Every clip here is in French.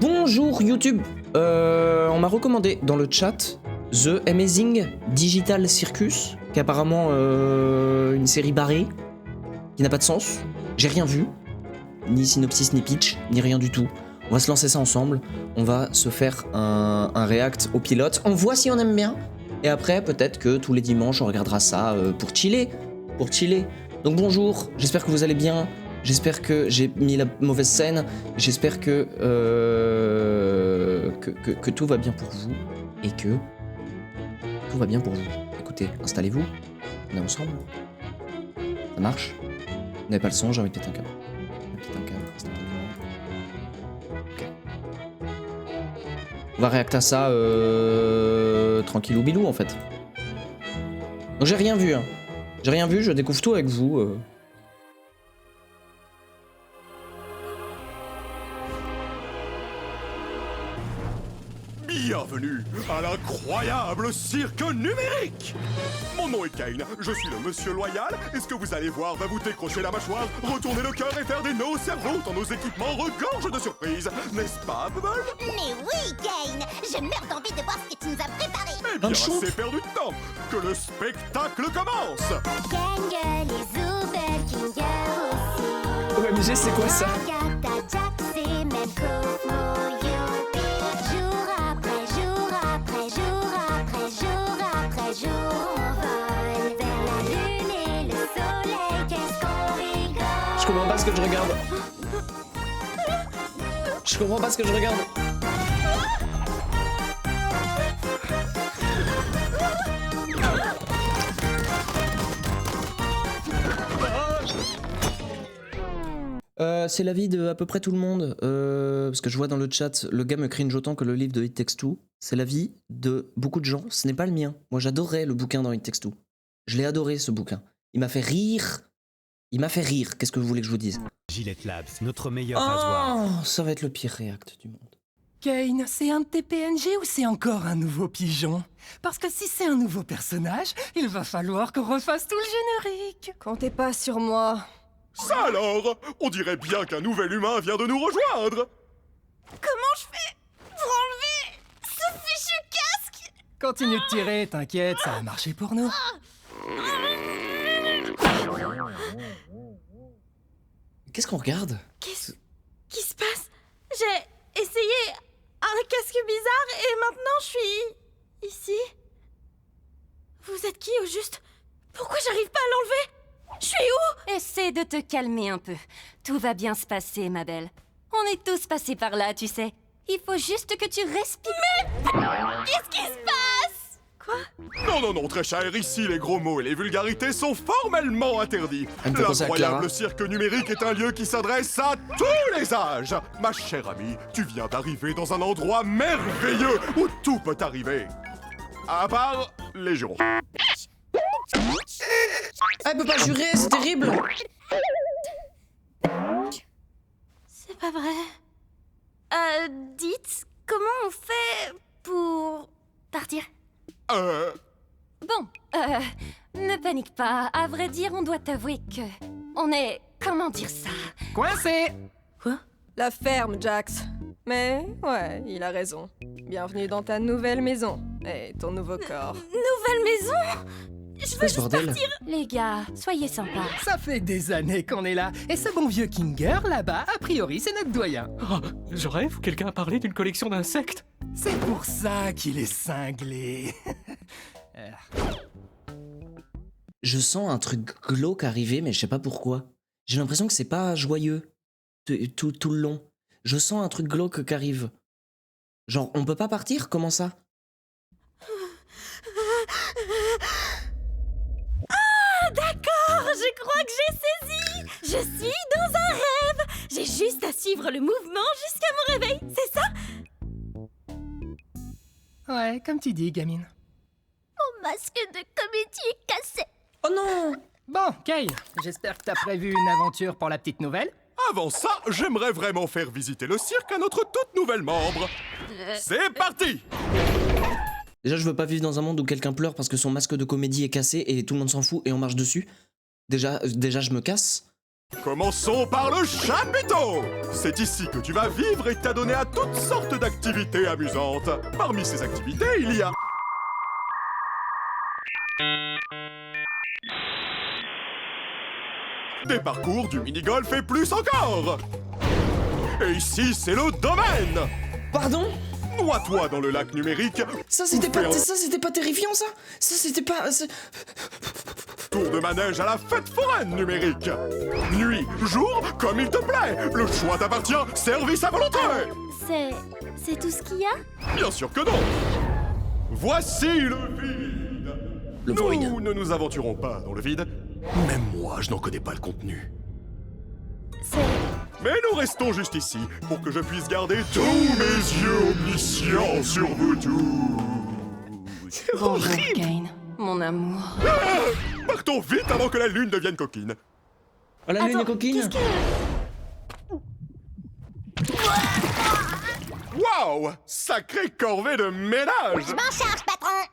Bonjour YouTube. On m'a recommandé dans le chat The Amazing Digital Circus, qui est apparemment une série barrée, qui n'a pas de sens. J'ai rien vu, ni synopsis, ni pitch, ni rien du tout. On va se lancer ça ensemble, on va se faire un react au pilote, on voit si on aime bien, et après peut-être que tous les dimanches on regardera ça pour chiller, Donc bonjour, j'espère que vous allez bien, j'espère que j'ai mis la mauvaise scène, j'espère que tout va bien pour vous, et que tout va bien pour vous. Écoutez, installez-vous, on est ensemble, ça marche. Vous n'avez pas le son, j'ai envie de péter un câble. On va réacter à ça tranquillou bilou en fait. Donc j'ai rien vu, hein. J'ai rien vu, je découvre tout avec vous. Bienvenue à l'incroyable cirque numérique. Mon nom est Kane, je suis le monsieur loyal, et ce que vous allez voir va vous décrocher la mâchoire, retourner le cœur et faire des nœuds au cerveau tant nos équipements regorgent de surprises. N'est-ce pas, Bubble? Mais oui, Kane! Je meurs d'envie de voir ce que tu nous as préparé! Eh bien, c'est perdu de temps. Que le spectacle commence. Kangol et Zoubel, Kinger aussi. OMG, c'est quoi ça? Agatha, Jax et même Cosmo, Youpi. Jour après jour après jour après jour après jour, on vole vers la lune et le soleil. Qu'est-ce qu'on rigole! Je comprends pas ce que je regarde. Je comprends pas ce que je regarde. C'est l'avis de à peu près tout le monde, parce que je vois dans le chat, le gars me cringe autant que le livre de It Takes Two. C'est l'avis de beaucoup de gens, ce n'est pas le mien. Moi j'adorais le bouquin dans It Takes Two. Je l'ai adoré ce bouquin. Il m'a fait rire. Qu'est-ce que vous voulez que je vous dise? Gillette Labs, notre meilleur rasoir. Oh, ça va être le pire react du monde. Kane, c'est un de tes PNG ou c'est encore un nouveau pigeon? Parce que si c'est un nouveau personnage, il va falloir qu'on refasse tout le générique. Comptez pas sur moi. Ça alors? On dirait bien qu'un nouvel humain vient de nous rejoindre. Comment je fais pour enlever ce fichu casque? Continue de tirer, t'inquiète, ça a marché pour nous. Qu'est-ce qu'on regarde? Qu'est-ce qui se passe? J'ai essayé un casque bizarre et maintenant je suis ici. Vous êtes qui au juste? Pourquoi j'arrive pas à l'enlever? Je suis où? Essaie de te calmer un peu. Tout va bien se passer, ma belle. On est tous passés par là, tu sais. Il faut juste que tu respires. Qu'est-ce qui se passe? Quoi? Non, très cher, ici les gros mots et les vulgarités sont formellement interdits. Elle me fait penser à Clara. L'incroyable cirque numérique est un lieu qui s'adresse à tous les âges. Ma chère amie, tu viens d'arriver dans un endroit merveilleux où tout peut arriver. À part les jours. Ah, elle peut pas jurer, c'est terrible! C'est pas vrai. Dites, comment on fait pour partir? Bon, ne panique pas. À vrai dire, on doit t'avouer que... On est... Comment dire ça? Coincé! Quoi? La ferme, Jax. Mais, ouais, il a raison. Bienvenue dans ta nouvelle maison. Et ton nouveau corps. Nouvelle maison? Je veux Quoi, ce juste bordel? partir. Les gars, soyez sympas. Ça fait des années qu'on est là. Et ce bon vieux Kinger, là-bas, a priori, c'est notre doyen. Oh, je rêve, quelqu'un a parlé d'une collection d'insectes. C'est pour ça qu'il est cinglé. Je sens un truc glauque arriver, mais je sais pas pourquoi. J'ai l'impression que c'est pas joyeux tout le long. Je sens un truc glauque qui arrive. Genre, on peut pas partir? Comment ça? Ah, d'accord, je crois que j'ai saisi. Je suis dans un rêve. J'ai juste à suivre le mouvement jusqu'à mon réveil, c'est ça? Ouais, comme tu dis, gamine. Mon masque de comédie est cassé. Oh non! Bon, Kane, j'espère que t'as prévu une aventure pour la petite nouvelle. Avant ça, j'aimerais vraiment faire visiter le cirque à notre toute nouvelle membre. C'est parti! Déjà, je veux pas vivre dans un monde où quelqu'un pleure parce que son masque de comédie est cassé et tout le monde s'en fout et on marche dessus. Déjà, je me casse. Commençons par le chapiteau. C'est ici que tu vas vivre et t'adonner à toutes sortes d'activités amusantes. Parmi ces activités, il y a... des parcours, du mini-golf et plus encore. Et ici, c'est le domaine. Pardon? Noie-toi dans le lac numérique. Ça c'était pas terrifiant ça? Ça c'était pas... Tour de manège à la fête foraine numérique. Nuit, jour, comme il te plaît. Le choix t'appartient, service à volonté. C'est tout ce qu'il y a? Bien sûr que non. Voici le vide. Le void. Nous ne nous aventurons pas dans le vide. Même moi, je n'en connais pas le contenu. Mais nous restons juste ici pour que je puisse garder tous mes yeux omniscients sur vous tous. Bonjour, Kane, mon amour. Partons vite avant que la lune devienne coquine. Oh, la lune est coquine. Waouh! Sacrée corvée de ménage! Je m'en charge, patron.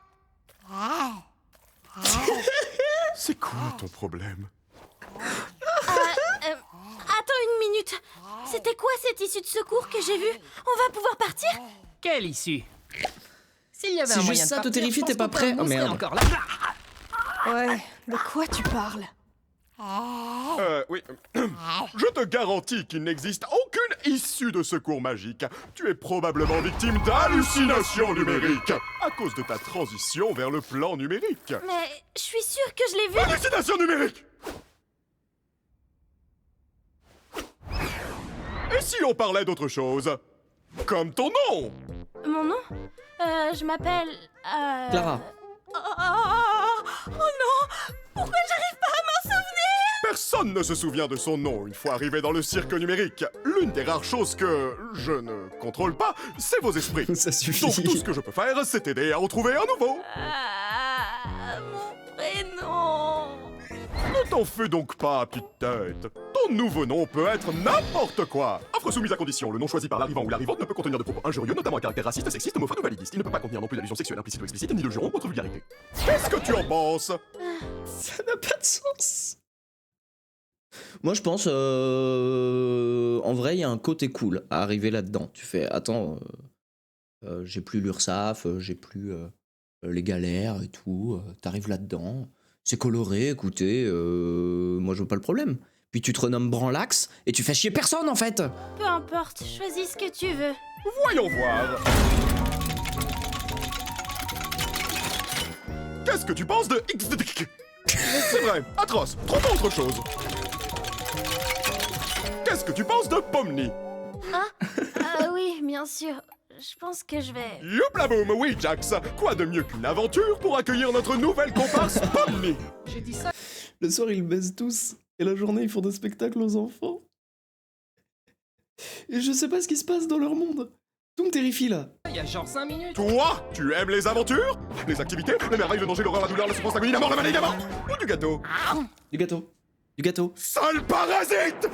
C'est quoi ton problème? Attends une minute. C'était quoi cette issue de secours que j'ai vue? On va pouvoir partir? Quelle issue? S'il y avait Si un juste moyen de ça te partir, terrifie, je t'es pas pense prêt? que Oh, on serait merde. encore là. Ouais, de quoi tu parles? Oui. Je te garantis qu'il n'existe aucune issue de secours magique. Tu es probablement victime d'hallucinations numériques à cause de ta transition vers le plan numérique. Mais je suis sûre que je l'ai vue. Hallucination numérique! Et si on parlait d'autre chose? Comme ton nom! Mon nom? Je m'appelle... Clara. Oh non! Pourquoi j'arrive pas à m'en souvenir? Personne ne se souvient de son nom une fois arrivé dans le cirque numérique. L'une des rares choses que je ne contrôle pas, c'est vos esprits. Ça suffit. Donc tout ce que je peux faire, c'est t'aider à en trouver un nouveau. Mon prénom... Ne t'en fais donc pas, petite tête. Ton nouveau nom peut être n'importe quoi. Offre soumise à condition. Le nom choisi par l'arrivant ou l'arrivante ne peut contenir de propos injurieux, notamment à caractère raciste, sexiste, homophobe ou validiste. Il ne peut pas contenir non plus d'allusions sexuelles implicites ou explicites, ni de jurons ou autre vulgarité. Qu'est-ce que tu en penses? Ça n'a pas de sens. Moi je pense, en vrai il y a un côté cool à arriver là-dedans. Tu fais, attends, j'ai plus l'URSSAF, j'ai plus les galères et tout, t'arrives là-dedans, c'est coloré, écoutez, moi je vois pas le problème. Puis tu te renommes Branlax et tu fais chier personne en fait. Peu importe, choisis ce que tu veux. Voyons voir. Qu'est-ce que tu penses de X? C'est vrai, atroce, trop pas autre chose. Qu'est-ce que tu penses de Pomni? Oui, bien sûr. Je pense que je vais... Youpla boum, oui Jax. Quoi de mieux qu'une aventure pour accueillir notre nouvelle comparse Pomni? J'ai dit ça. Le soir ils baissent tous et la journée ils font des spectacles aux enfants. Et je sais pas ce qui se passe dans leur monde. Tout me terrifie là. Il y a genre 5 minutes. Toi, tu aimes les aventures? Les activités? Les merveilles, le danger, l'horreur, la douleur, la souffrance, l'agonie, la mort, la maladie, la mort? Ou du gâteau? Du gâteau. Du gâteau. Sale parasite!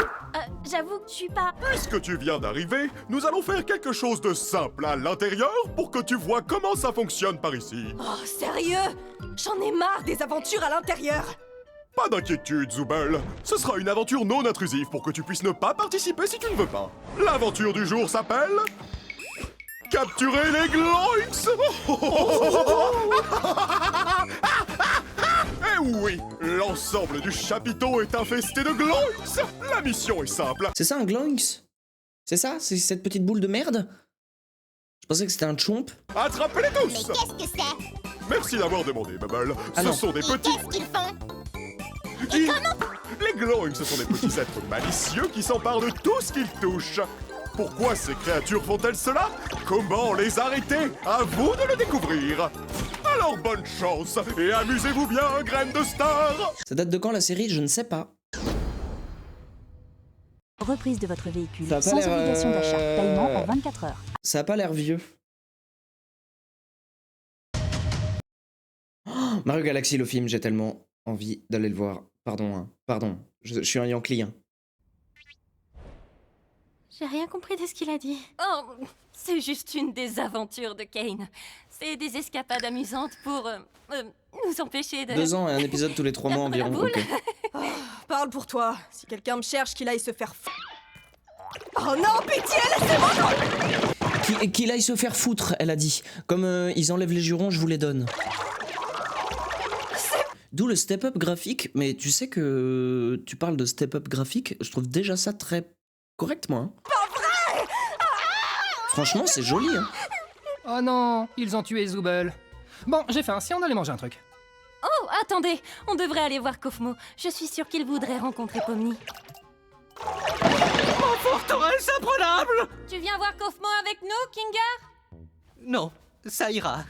J'avoue que je suis pas... Puisque tu viens d'arriver, nous allons faire quelque chose de simple à l'intérieur pour que tu vois comment ça fonctionne par ici. Oh, sérieux? J'en ai marre des aventures à l'intérieur. Pas d'inquiétude, Zoubel. Ce sera une aventure non intrusive pour que tu puisses ne pas participer si tu ne veux pas. L'aventure du jour s'appelle... Capturer les Gloinks! Eh oui, l'ensemble du chapiteau est infesté de Gloinks! La mission est simple. C'est ça un Gloinks? C'est ça? C'est cette petite boule de merde? Je pensais que c'était un chomp. Attrapez-les Mais tous! qu'est-ce que c'est? Merci d'avoir demandé, Bubble. Ah Ce non. sont des Et petits... qu'est-ce qu'ils font? Les Gloinks, ce sont des petits êtres malicieux qui s'emparent de tout ce qu'ils touchent. Pourquoi ces créatures font-elles cela? Comment les arrêter? À vous de le découvrir. Alors bonne chance et amusez-vous bien, graine de star! Ça date de quand la série? Je ne sais pas. Reprise de votre véhicule Ça a pas sans l'air, obligation d'achat. Paiement en 24 heures. Ça a pas l'air vieux. Oh, Mario Galaxy, le film, j'ai tellement envie d'aller le voir. Pardon, hein. Pardon. Je suis un Yankee, hein. J'ai rien compris de ce qu'il a dit. Oh, c'est juste une des aventures de Kane. C'est des escapades amusantes pour nous empêcher de... 2 ans et un épisode tous les 3 mois environ. boule. Ok. Parle pour toi. Si quelqu'un me cherche, qu'il aille se faire Oh non, pitié, laissez-moi Qu'il aille se faire foutre, elle a dit. Comme ils enlèvent les jurons, je vous les donne. D'où le step-up graphique. Mais tu sais que tu parles de step-up graphique, je trouve déjà ça très correct, moi. Hein. Pas vrai. Franchement, c'est joli. Hein. Oh non, ils ont tué Zooble. Bon, j'ai faim, si on allait manger un truc. Oh, attendez, on devrait aller voir Kofmo. Je suis sûre qu'il voudrait rencontrer Pomni. Mon forteresse imprenable! Tu viens voir Kofmo avec nous, Kinger? Non, ça ira.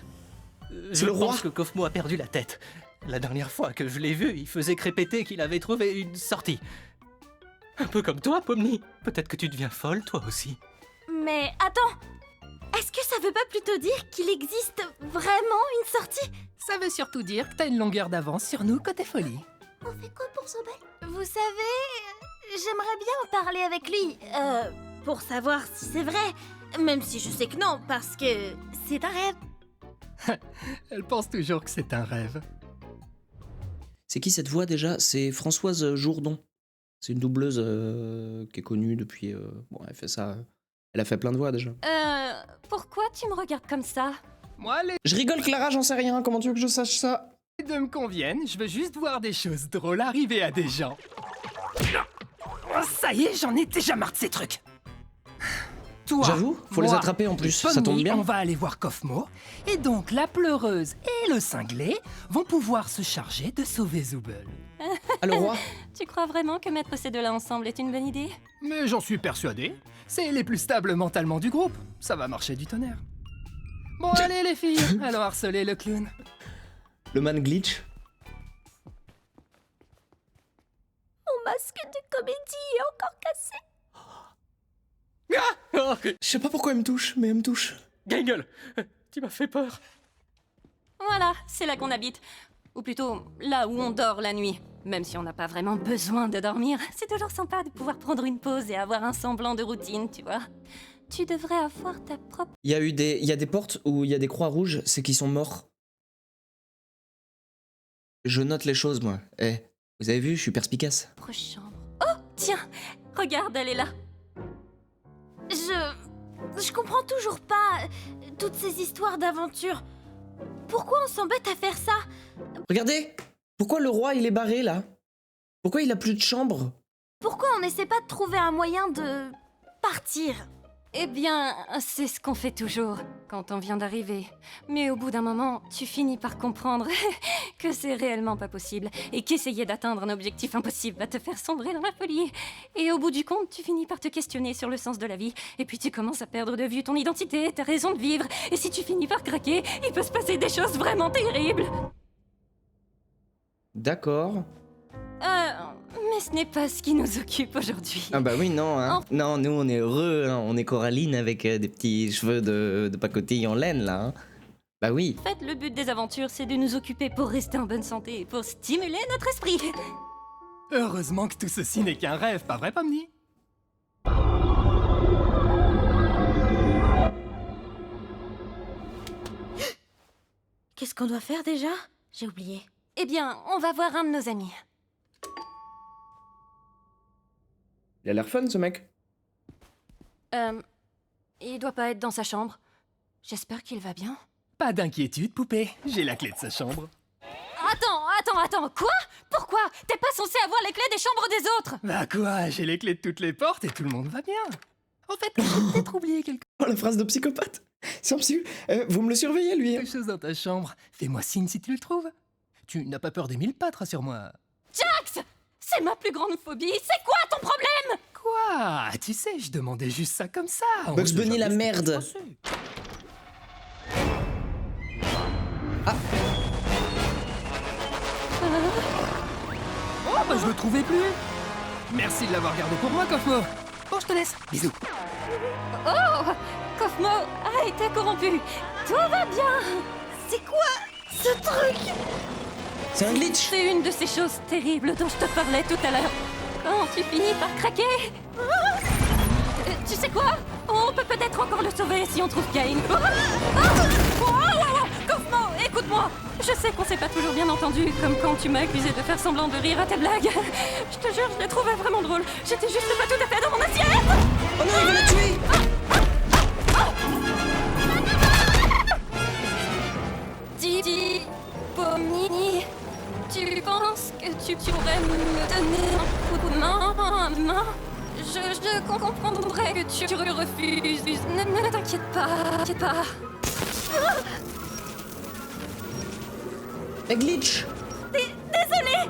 C'est le roi. Je pense que Kofmo a perdu la tête. La dernière fois que je l'ai vu, il faisait crépéter qu'il avait trouvé une sortie. Un peu comme toi, Pomni. Peut-être que tu deviens folle, toi aussi. Mais attends, est-ce que ça veut pas plutôt dire qu'il existe vraiment une sortie? Ça veut surtout dire que t'as une longueur d'avance sur nous côté folie. On fait quoi pour Zooble? Vous savez, j'aimerais bien en parler avec lui. Pour savoir si c'est vrai. Même si je sais que non, parce que c'est un rêve. Elle pense toujours que c'est un rêve. C'est qui cette voix déjà? C'est Françoise Jourdon. C'est une doubleuse qui est connue depuis... Bon, elle fait ça... Elle a fait plein de voix déjà. Pourquoi tu me regardes comme ça? Moi, les Je rigole, Clara, j'en sais rien. Comment tu veux que je sache ça? deux me conviennent, je veux juste voir des choses drôles arriver à des gens. Oh, ça y est, j'en ai déjà marre de ces trucs. Toi, J'avoue, faut les moi attraper en plus, et ça tombe Pomni, bien. On va aller voir Kofmo, et donc la pleureuse et le cinglé vont pouvoir se charger de sauver Zooble. Ah, le roi? Tu crois vraiment que mettre ces deux-là ensemble est une bonne idée? Mais j'en suis persuadé, c'est les plus stables mentalement du groupe. Ça va marcher du tonnerre. Bon, allez les filles, allons harceler le clown. Le man glitch? Mon masque de comédie est encore cassé. Ah, oh, Je sais pas pourquoi elle me touche, mais elle me touche. Gangle, tu m'as fait peur. Voilà, c'est là qu'on habite. Ou plutôt, là où on dort la nuit. Même si on n'a pas vraiment besoin de dormir, c'est toujours sympa de pouvoir prendre une pause et avoir un semblant de routine, tu vois. Tu devrais avoir ta propre Il y a des portes où il y a des croix rouges, c'est qu'ils sont morts. Je note les choses, moi. Eh, vous avez vu, je suis perspicace. chambre. Oh, tiens, regarde, elle est là. Je comprends toujours pas toutes ces histoires d'aventure. Pourquoi on s'embête à faire ça? Regardez! Pourquoi le roi, il est barré, là? Pourquoi il a plus de chambre? Pourquoi on n'essaie pas de trouver un moyen de partir? Eh bien, c'est ce qu'on fait toujours quand on vient d'arriver. Mais au bout d'un moment, tu finis par comprendre que c'est réellement pas possible et qu'essayer d'atteindre un objectif impossible va te faire sombrer dans la folie. Et au bout du compte, tu finis par te questionner sur le sens de la vie et puis tu commences à perdre de vue ton identité, ta raison de vivre. Et si tu finis par craquer, il peut se passer des choses vraiment terribles. D'accord. Mais ce n'est pas ce qui nous occupe aujourd'hui. Ah bah oui, non, hein. Non, nous, on est heureux, hein. On est Coraline avec des petits cheveux de pacotille en laine, là, hein. Bah oui. En fait, le but des aventures, c'est de nous occuper pour rester en bonne santé et pour stimuler notre esprit. Heureusement que tout ceci n'est qu'un rêve, pas vrai, Pomni? Qu'est-ce qu'on doit faire déjà? J'ai oublié. Eh bien, on va voir un de nos amis. Il a l'air fun, ce mec. Il doit pas être dans sa chambre. J'espère qu'il va bien. Pas d'inquiétude, poupée, j'ai la clé de sa chambre. Attends, quoi? Pourquoi? T'es pas censé avoir les clés des chambres des autres? Bah quoi, j'ai les clés de toutes les portes et tout le monde va bien. En fait, j'ai peut-être oublié quelque Oh, la phrase de psychopathe. C'est absolu. Vous me le surveillez, lui. chose dans ta chambre. Fais-moi signe si tu le trouves. Tu n'as pas peur des 1000 pattes, rassure-moi. Jax! C'est ma plus grande phobie. C'est quoi ton problème? Quoi? Tu sais, je demandais juste ça comme ça. On Bugs sait Bunny, jamais la ce que tu merde. pensais. Oh, bah je le trouvais plus. Merci de l'avoir gardé pour moi, Kofmo. Bon, je te laisse. Bisous. Oh! Kofmo a été corrompu. Tout va bien. C'est quoi ce truc? C'est un glitch. C'est une de ces choses terribles dont je te parlais tout à l'heure. Quand tu finis par craquer... Tu sais quoi? On peut peut-être encore le sauver si on trouve Kane. Kaufmo, écoute-moi. Je sais qu'on s'est pas toujours bien entendu, comme quand tu m'as accusé de faire semblant de rire à tes blagues. Je te jure, je les trouvais vraiment drôles. J'étais juste pas tout à fait dans mon assiette. Oh non, il va la tuer! Didi, Pomni, tu penses que tu pourrais me donner un coup de main? Je comprendrais que tu refuses. Ne t'inquiète pas. Un glitch! Désolée.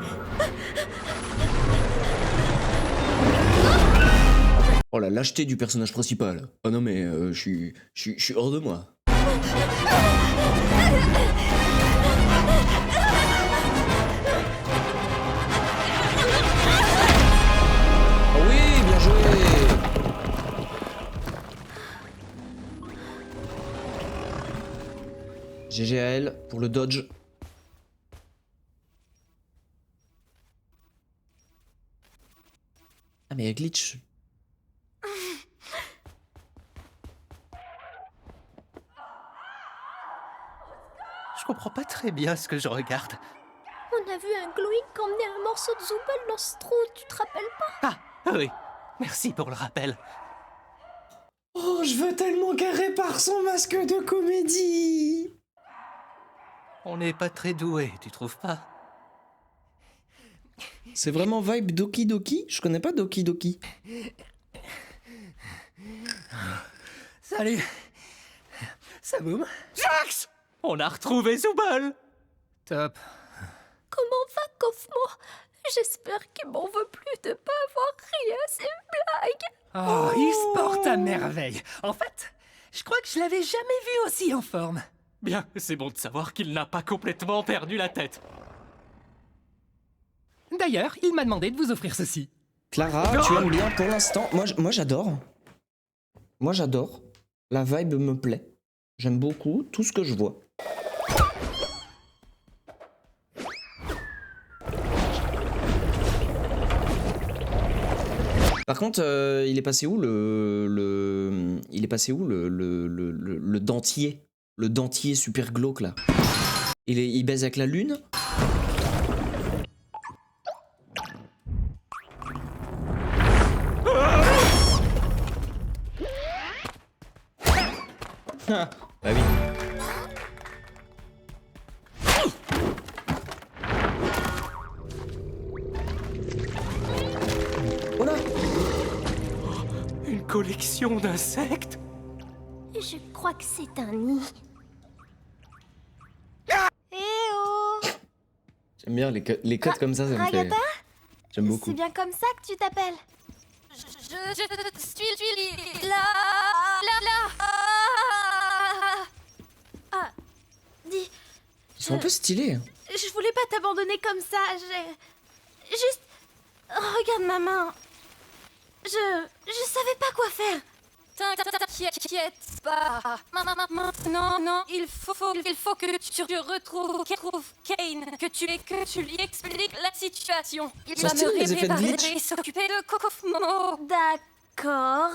Oh la lâcheté du personnage principal. Oh non mais je suis hors de moi. Oh oui, bien joué. GG à elle pour le dodge. Ah mais glitch. Je comprends pas très bien ce que je regarde. On a vu un Gloink emmener un morceau de Zooble dans ce trou, tu te rappelles pas? Ah, oui. Merci pour le rappel. Oh, je veux tellement qu'elle répare son masque de comédie. On n'est pas très doué, tu trouves pas? C'est vraiment vibe Doki Doki? Je connais pas Doki Doki. Salut. Ça boum? Jax! On a retrouvé Zooble! Top. Comment va, Kaufmo? J'espère qu'il m'en veut plus de pas avoir ri à ses blagues. Oh, il se porte à merveille. En fait, je crois que je l'avais jamais vu aussi en forme. Bien, c'est bon de savoir qu'il n'a pas complètement perdu la tête. D'ailleurs, il m'a demandé de vous offrir ceci. Clara, tu aimes bien pour l'instant? Moi j'adore. Moi j'adore. La vibe me plaît. J'aime beaucoup tout ce que je vois. Par contre, il est passé où il est passé où le dentier? Le dentier super glauque là. Il baise avec la lune? Ah, bah oui. Oh là! Une collection d'insectes? Je crois que c'est un nid. Eh oh! J'aime bien les codes comme ça me fait... Ragata? J'aime beaucoup. C'est bien comme ça que tu t'appelles? Je suis là. Ah, dis, Ils sont un peu stylés. je voulais pas t'abandonner comme ça, Juste... Regarde ma main. Je savais pas quoi faire. T'inquiète pas. Non, il faut que tu retrouves Kane, que tu lui expliques la situation. Il Ça va style, les me effets de réparer glitch. et s'occuper de Kaufmo. D'accord.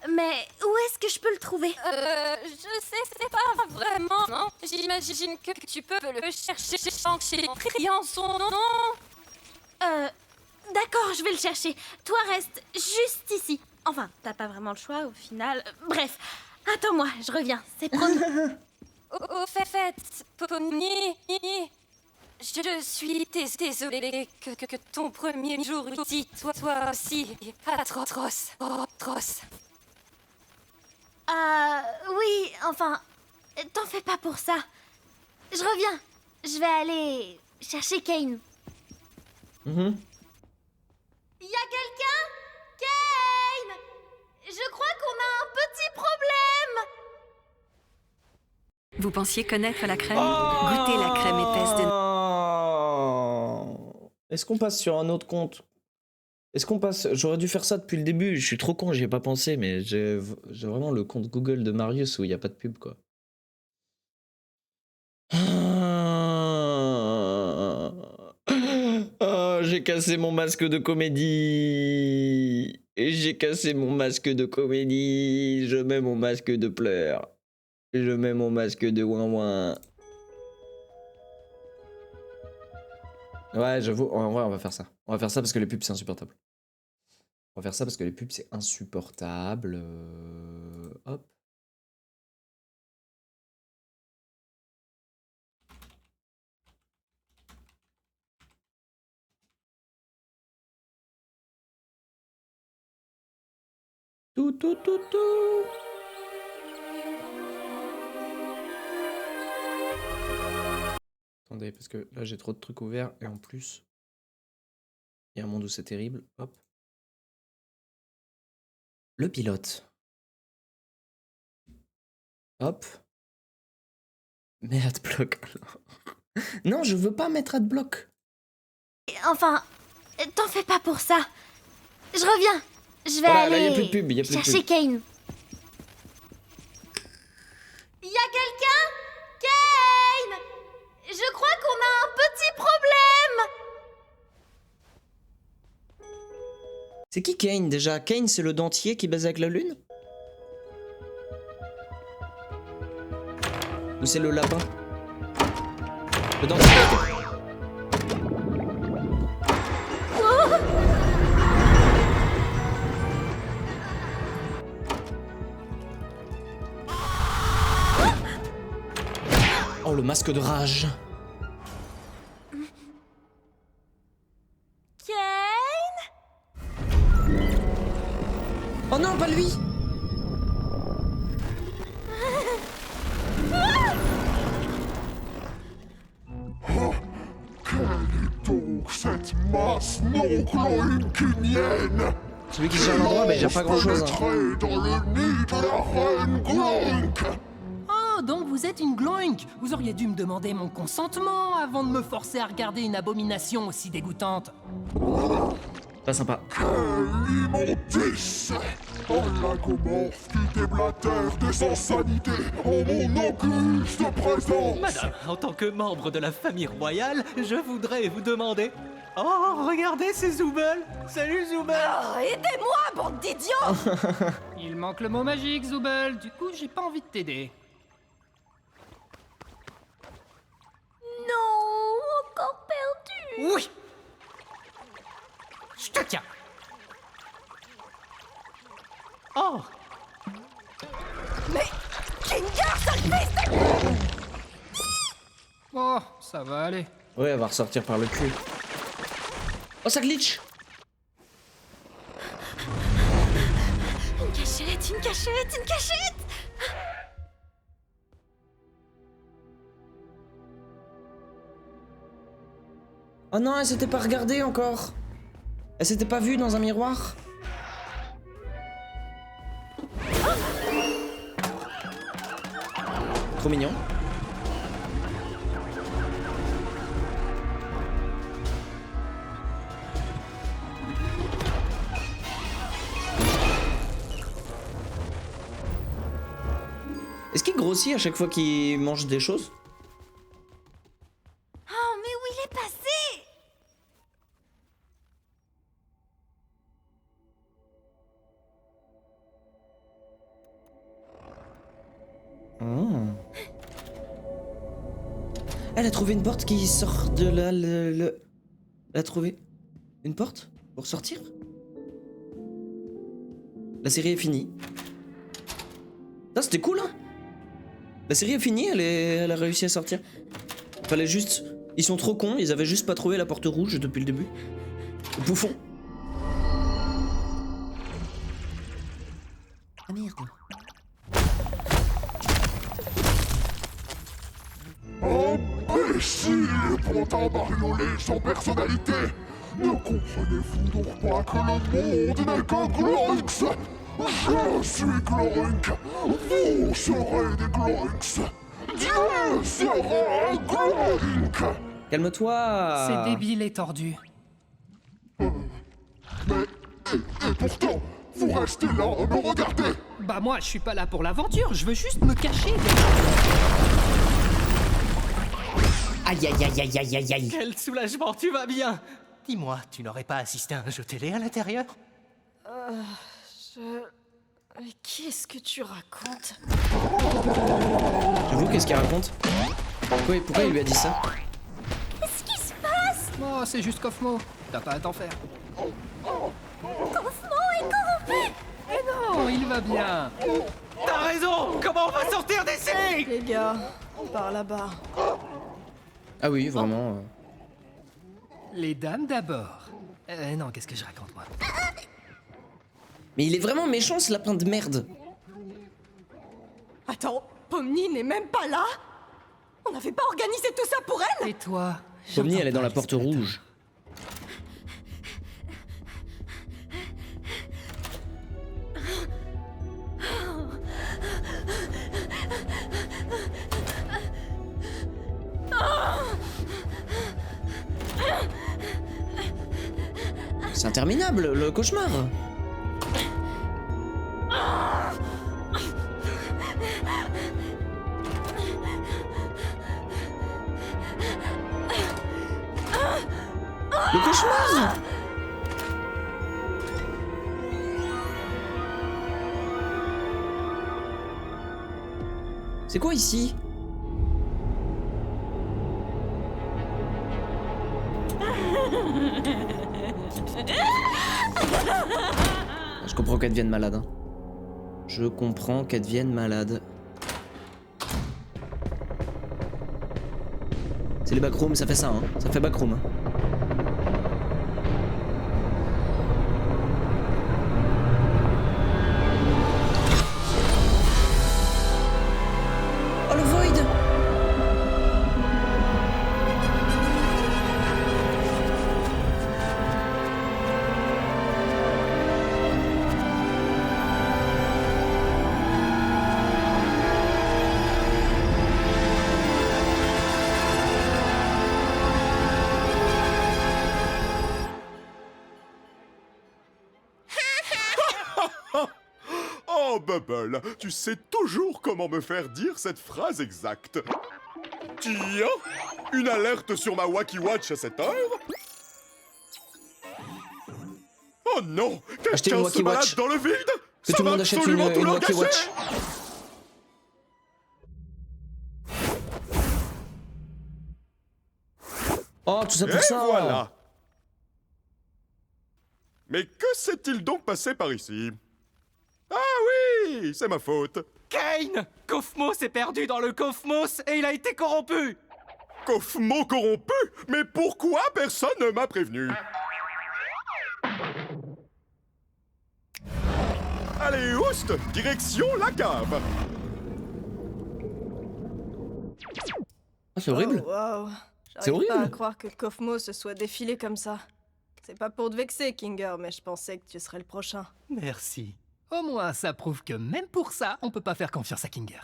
Mais où est-ce que je peux le trouver? Je sais, c'est pas vraiment, non. J'imagine que tu peux le chercher en criant son nom. D'accord, je vais le chercher. Toi, reste juste ici. Enfin, t'as pas vraiment le choix au final. Bref, attends-moi, je reviens, c'est promis. Au fait, Pomni, je suis désolée que ton premier jour ici, toi aussi, atroce. Oui, enfin, t'en fais pas pour ça. Je reviens. Je vais aller chercher Kane. Mhm. Y a quelqu'un? Kane! Je crois qu'on a un petit problème. Vous pensiez connaître la crème? Goûtez la crème épaisse de... Est-ce qu'on passe sur un autre compte? Est-ce qu'on passe... J'aurais dû faire ça depuis le début, je suis trop con, j'y ai pas pensé, mais j'ai vraiment le compte Google de Marius où il n'y a pas de pub, quoi. Oh, j'ai cassé mon masque de comédie. Et j'ai cassé mon masque de comédie. Je mets mon masque de pleurs. Je mets mon masque de ouin-ouin. Ouais, j'avoue, en vrai, on va faire ça. On va faire ça parce que les pubs, c'est insupportable. On va faire ça parce que les pubs, c'est insupportable. Hop. Tout. Attendez, parce que là, j'ai trop de trucs ouverts et en plus, il y a un monde où c'est terrible. Hop. Le pilote. Hop. Mais adblock. Non, je veux pas mettre adblock. Enfin, t'en fais pas pour ça. Je reviens. Je vais Voilà, là, aller y a plus de pub, y a plus de chercher pub. Kane. Y a quelqu'un? Kane! Je crois qu'on a un petit problème. C'est qui Kane déjà? Kane, c'est le dentier qui baise avec la lune? Ou c'est le lapin? Le dentier. Oh, le masque de rage. Kane? Oh non, pas lui! Donc cette masse non gloinkinienne. Celui qui gère l'endroit, mais il gère pas grand chose. Pénétrer dans le nid de la reine Gloink. Oh, donc vous êtes une gloink. Vous auriez dû me demander mon consentement avant de me forcer à regarder une abomination aussi dégoûtante. Pas sympa. Quelle immondice! Un lagomorphe qui déblatère des insanités en mon auguste présence! Madame, en tant que membre de la famille royale, je voudrais vous demander... Oh, regardez, c'est Zoubel! Salut Zoubel! Oh, aidez-moi, bande d'idiots! Il manque le mot magique, Zoubel. Du coup, j'ai pas envie de t'aider. Non, encore perdu. Oui! Je te tiens. Oh! Mais Kingar, ça fait... Oh, ça va aller. Ouais, elle va ressortir par le cul. Oh, ça glitch! Une cachette, une cachette, une cachette! Oh non, elle s'était pas regardée encore. Elle s'était pas vue dans un miroir. Trop mignon. Est-ce qu'il grossit à chaque fois qu'il mange des choses? Oh, mais où il est passé? Elle a trouvé une porte qui sort de là. Elle a trouvé une porte pour sortir. La série est finie. Ça, c'était cool, hein? La série est finie, elle a réussi à sortir. Fallait juste... Ils sont trop cons, ils avaient juste pas trouvé la porte rouge depuis le début. Le bouffon. Ah merde. Imbécile, pantin bariolé sans personnalité! Ne comprenez-vous donc pas que le monde n'est qu'un Gloinks? Je suis Gloink! Vous serez des Gloinks! Dieu sera un Gloink! Calme-toi. C'est débile et tordu. Mais... Et pourtant, vous restez là à me regarder! Bah moi, je suis pas là pour l'aventure, je veux juste me cacher. Aïe aïe aïe aïe aïe aïe aïe. Quel soulagement, tu vas bien! Dis-moi, tu n'aurais pas assisté à un jeu télé à l'intérieur? Qu'est-ce que tu racontes? J'avoue, qu'est-ce qu'il raconte? Pourquoi il lui a dit ça? Qu'est-ce qui se passe? Oh, c'est juste Kofmo. T'as pas à t'en faire. Kofmo est corrompu! Eh non, il va bien. T'as raison! Comment on va sortir d'ici? Les gars, par là-bas. Ah oui, vraiment. Les dames d'abord. Non, qu'est-ce que je raconte, moi? Mais il est vraiment méchant, ce lapin de merde. Attends, Pomni n'est même pas là? On n'avait pas organisé tout ça pour elle? Et toi? Pomni, elle est dans la porte rouge. C'est interminable, le cauchemar. Le cauchemar. C'est quoi ici? Je comprends qu'elle devienne malade. Hein. Je comprends qu'elle devienne malade. C'est les backrooms, ça fait ça, hein. Ça fait backroom. Hein. Oh le void! Oh, Bubble, tu sais toujours comment me faire dire cette phrase exacte. Tiens, une alerte sur ma Wacky Watch à cette heure? Oh non, Achetez une quelqu'un Wacky se balade Watch. dans le vide? Que Ça tout le va monde achète absolument tout une leur Wacky gâcher. Watch. Oh, tout ça pour Et ça. voilà. Mais que s'est-il donc passé par ici? Ah oui, c'est ma faute. Kane! Kofmo s'est perdu dans le Kofmos et il a été corrompu! Kofmo corrompu? Mais pourquoi personne ne m'a prévenu? Allez, oust! Direction la cave! Ah, c'est horrible. Oh, wow. C'est J'arrive pas à horrible. croire que Kofmo se soit défilé comme ça. C'est pas pour te vexer, Kinger, mais je pensais que tu serais le prochain. Merci. Au moins, ça prouve que même pour ça, on peut pas faire confiance à Kinger.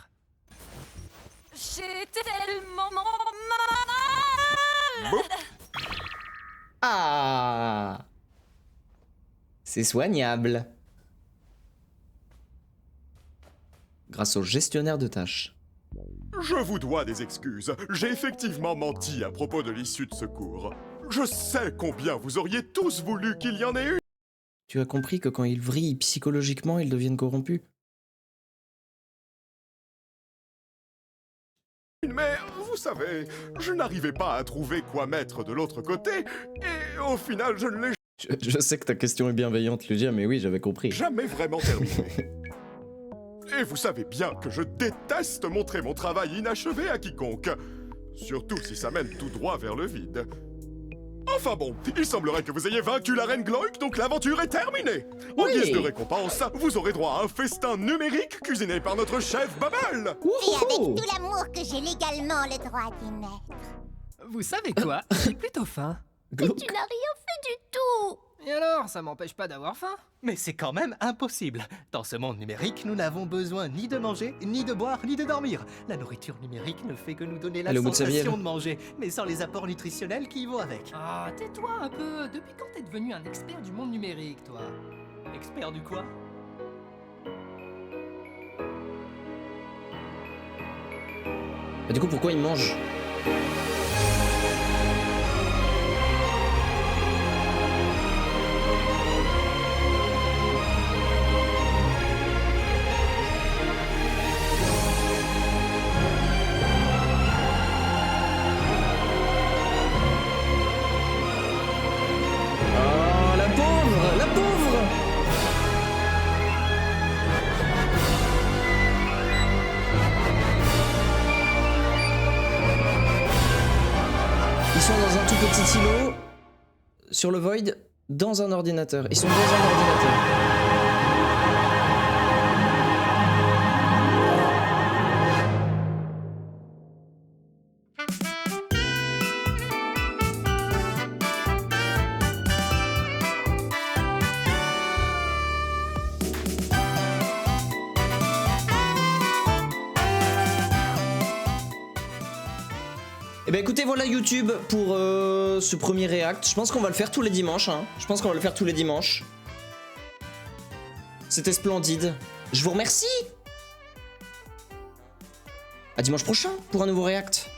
J'ai tellement mal. Ah. C'est soignable. Grâce au gestionnaire de tâches. Je vous dois des excuses. J'ai effectivement menti à propos de l'issue de secours. Je sais combien vous auriez tous voulu qu'il y en ait une. Tu as compris que quand ils vrillent psychologiquement, ils deviennent corrompus. Mais vous savez, je n'arrivais pas à trouver quoi mettre de l'autre côté, et au final, je ne l'ai Je sais que ta question est bienveillante, Ludia, mais oui, j'avais compris. jamais vraiment terminé. Et vous savez bien que je déteste montrer mon travail inachevé à quiconque. Surtout si ça mène tout droit vers le vide. Enfin bon, il semblerait que vous ayez vaincu la reine Gloik, donc l'aventure est terminée. En Oui. guise de récompense, vous aurez droit à un festin numérique cuisiné par notre chef Bubble. Et avec tout l'amour que j'ai légalement le droit d'y mettre. Vous savez quoi? J'ai plutôt faim. Glauque. Tu n'as rien fait du tout! Et alors, ça m'empêche pas d'avoir faim? Mais c'est quand même impossible. Dans ce monde numérique, nous n'avons besoin ni de manger, ni de boire, ni de dormir. La nourriture numérique ne fait que nous donner la Elle est au bout de sa vie, sensation elle. de manger, mais sans les apports nutritionnels qui y vont avec. Ah, tais-toi un peu. Depuis quand t'es devenu un expert du monde numérique, toi? Expert du quoi? Bah, du coup, pourquoi ils mangent? sont dans un tout petit îlot sur le Void, dans un ordinateur. Ils sont dans un ordinateur. Eh ben écoutez, voilà YouTube pour ce premier react. Je pense qu'on va le faire tous les dimanches. Hein. Je pense qu'on va le faire tous les dimanches. C'était splendide. Je vous remercie. À dimanche prochain pour un nouveau react.